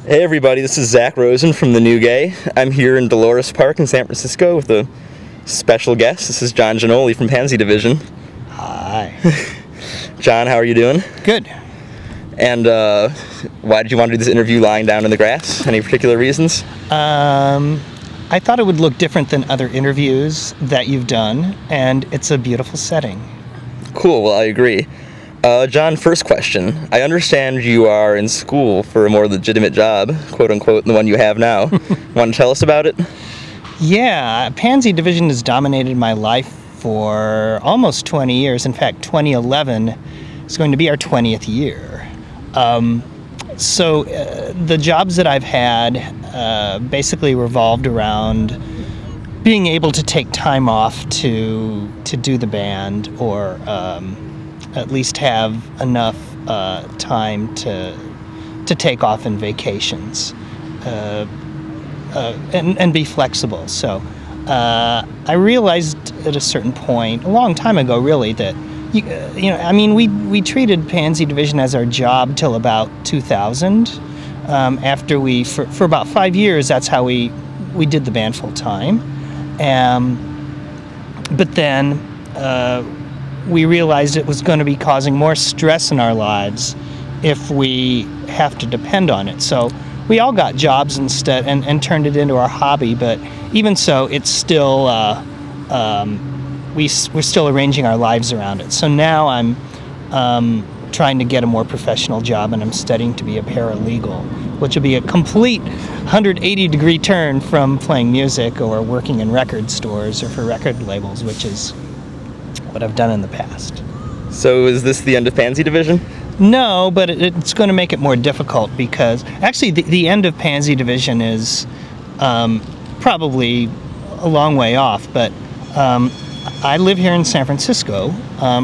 Hey everybody, this is Zack Rosen from The New Gay. I'm here in Dolores Park in San Francisco with a special guest. This is Jon Ginoli from Pansy Division. Hi. John, how are you doing? Good. And why did you want to do this interview lying down in the grass? Any particular reasons? I thought it would look different than other interviews that you've done, and it's a beautiful setting. Cool, well I agree. John, first question. I understand you are in school for a more legitimate job, quote-unquote, than the one you have now. Want to tell us about it? Yeah, Pansy Division has dominated my life for almost 20 years. In fact, 2011 is going to be our 20th year. The jobs that I've had basically revolved around being able to take time off to do the band, or at least have enough time to take off in vacations and be flexible. So I realized at a certain point, a long time ago really, that we treated Pansy Division as our job till about 2000. After for about 5 years, that's how we did the band full time. But then we realized it was going to be causing more stress in our lives if we have to depend on it. So we all got jobs instead and turned it into our hobby. But even so, it's still we're still arranging our lives around it. So now I'm trying to get a more professional job, and I'm studying to be a paralegal, which will be a complete 180-degree turn from playing music or working in record stores or for record labels, which is what I've done in the past. So is this the end of Pansy Division? No, but it's going to make it more difficult, because actually the end of Pansy Division is probably a long way off, but I live here in San Francisco.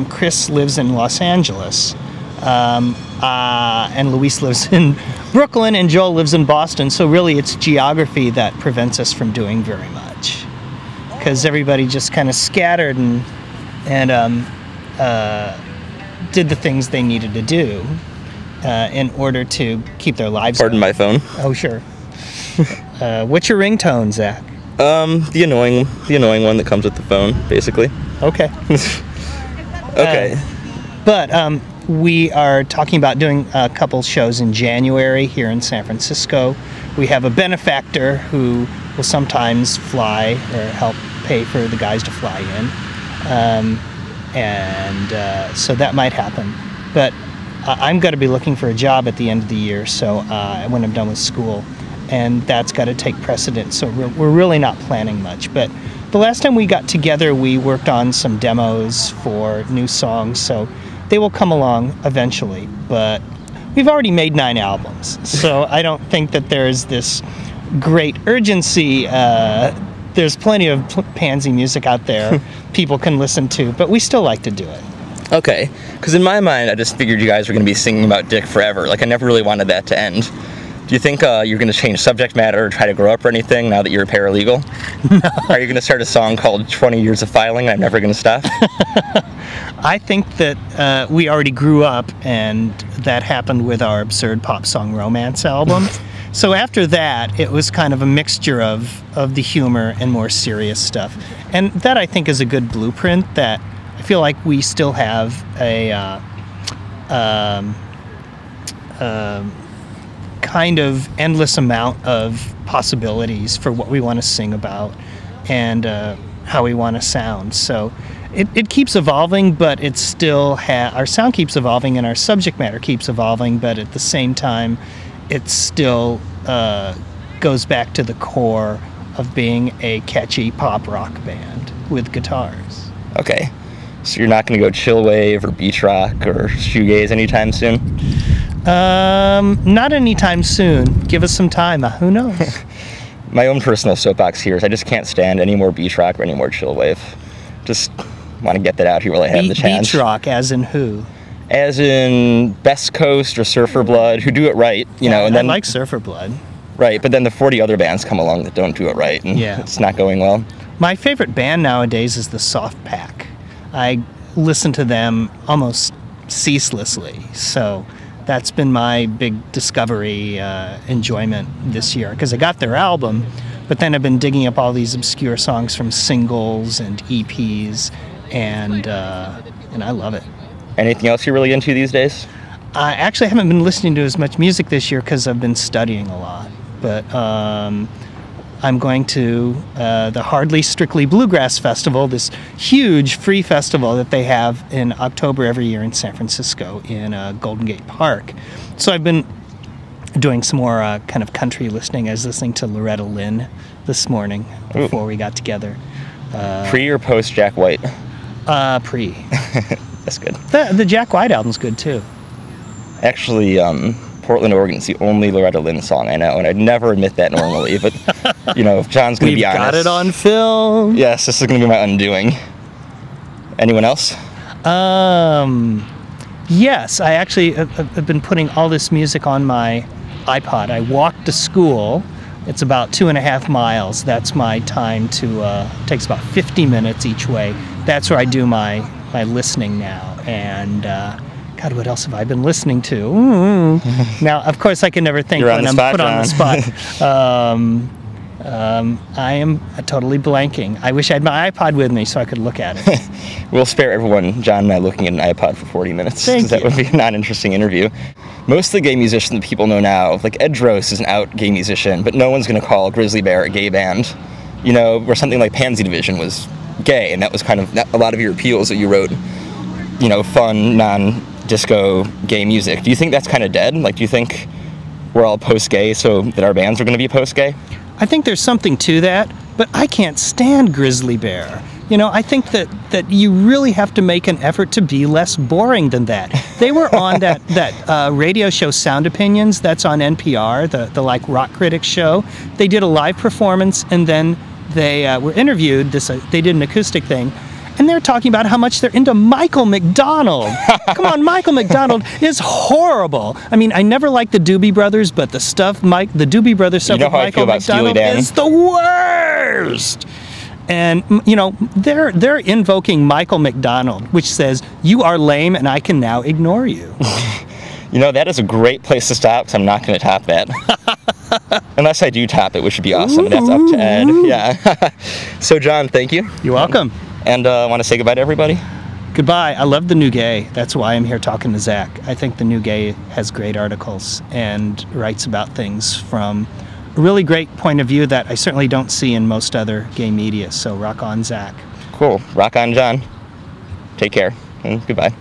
Chris lives in Los Angeles, and Luis lives in Brooklyn, and Joel lives in Boston. So really it's geography that prevents us from doing very much, because everybody just kind of scattered and did the things they needed to do in order to keep their lives Pardon going. my phone. Oh, sure. What's your ringtone, Zach? The annoying one that comes with the phone, basically. Okay. Okay. But we are talking about doing a couple shows in January here in San Francisco. We have a benefactor who will sometimes fly or help pay for the guys to fly in. So that might happen. But I'm going to be looking for a job at the end of the year, so when I'm done with school. And that's got to take precedence, so we're really not planning much. But the last time we got together, we worked on some demos for new songs, so they will come along eventually. But we've already made 9 albums, so I don't think that there's this great urgency. There's plenty of Pansy music out there people can listen to, but we still like to do it. Okay, because in my mind, I just figured you guys were going to be singing about dick forever. Like, I never really wanted that to end. Do you think you're going to change subject matter or try to grow up or anything now that you're a paralegal? No. Are you going to start a song called 20 Years of Filing, I'm Never Going to Stop? I think that we already grew up, and that happened with our absurd pop song Romance album. So after that, it was kind of a mixture of the humor and more serious stuff. And that, I think, is a good blueprint that I feel like we still have a kind of endless amount of possibilities for what we want to sing about and how we want to sound. So it keeps evolving, but it's still our sound keeps evolving and our subject matter keeps evolving, but at the same time it still goes back to the core of being a catchy pop rock band with guitars. Okay, so you're not going to go chill wave or beach rock or shoegaze anytime soon? Not anytime soon. Give us some time. Who knows? My own personal soapbox here is I just can't stand any more beach rock or any more chill wave. Just want to get that out here while I have the chance. Beach rock, as in who? As in Best Coast or Surfer Blood, who do it right, you know. And then I like Surfer Blood. Right, but then the 40 other bands come along that don't do it right, and it's not going well. My favorite band nowadays is the Soft Pack. I listen to them almost ceaselessly, so that's been my big discovery enjoyment this year, because I got their album, but then I've been digging up all these obscure songs from singles and EPs, and I love it. Anything else you're really into these days? I actually haven't been listening to as much music this year because I've been studying a lot, but I'm going to the Hardly Strictly Bluegrass Festival, this huge free festival that they have in October every year in San Francisco in Golden Gate Park. So I've been doing some more kind of country listening. I was listening to Loretta Lynn this morning before we got together. Pre or post Jack White? Pre. That's good. The Jack White album's good too. Actually, Portland, Oregon is the only Loretta Lynn song I know, and I'd never admit that normally, but, you know, if John's going to be honest. We've got it on film. Yes, this is going to be my undoing. Anyone else? Yes, I actually have been putting all this music on my iPod. I walk to school. It's about 2.5 miles. That's my time to, takes about 50 minutes each way. That's where I do my listening now. And, God, what else have I been listening to? Now, of course, I can never think when I'm put on the spot. I am totally blanking. I wish I had my iPod with me so I could look at it. We'll spare everyone, John and I, looking at an iPod for 40 minutes. Thank That you. would be a non-interesting interview. Most of the gay musicians that people know now, like Ed Droste is an out gay musician, but no one's going to call Grizzly Bear a gay band. You know, where something like Pansy Division was gay, and that was kind of a lot of your appeals that you wrote, you know, fun, non-disco gay music. Do you think that's kind of dead? Like, do you think we're all post-gay so that our bands are going to be post-gay? I think there's something to that, but I can't stand Grizzly Bear. You know, I think that you really have to make an effort to be less boring than that. They were on that radio show Sound Opinions, that's on NPR, the like rock critics show. They did a live performance, and then they were interviewed. They did an acoustic thing, and they're talking about how much they're into Michael McDonald. Come on, Michael McDonald is horrible. I mean, I never liked the Doobie Brothers, but the Doobie Brothers stuff with Michael McDonald is the worst. And, you know, they're invoking Michael McDonald, which says, you are lame and I can now ignore you. You know, that is a great place to stop, because I'm not going to top that. Unless I do top it, which would be awesome. Ooh. That's up to Ed. Yeah. So, John, thank you. You're welcome. And I want to say goodbye to everybody. Goodbye. I love The New Gay. That's why I'm here talking to Zack. I think The New Gay has great articles and writes about things from a really great point of view that I certainly don't see in most other gay media. So rock on, Zack. Cool. Rock on, John. Take care, and goodbye.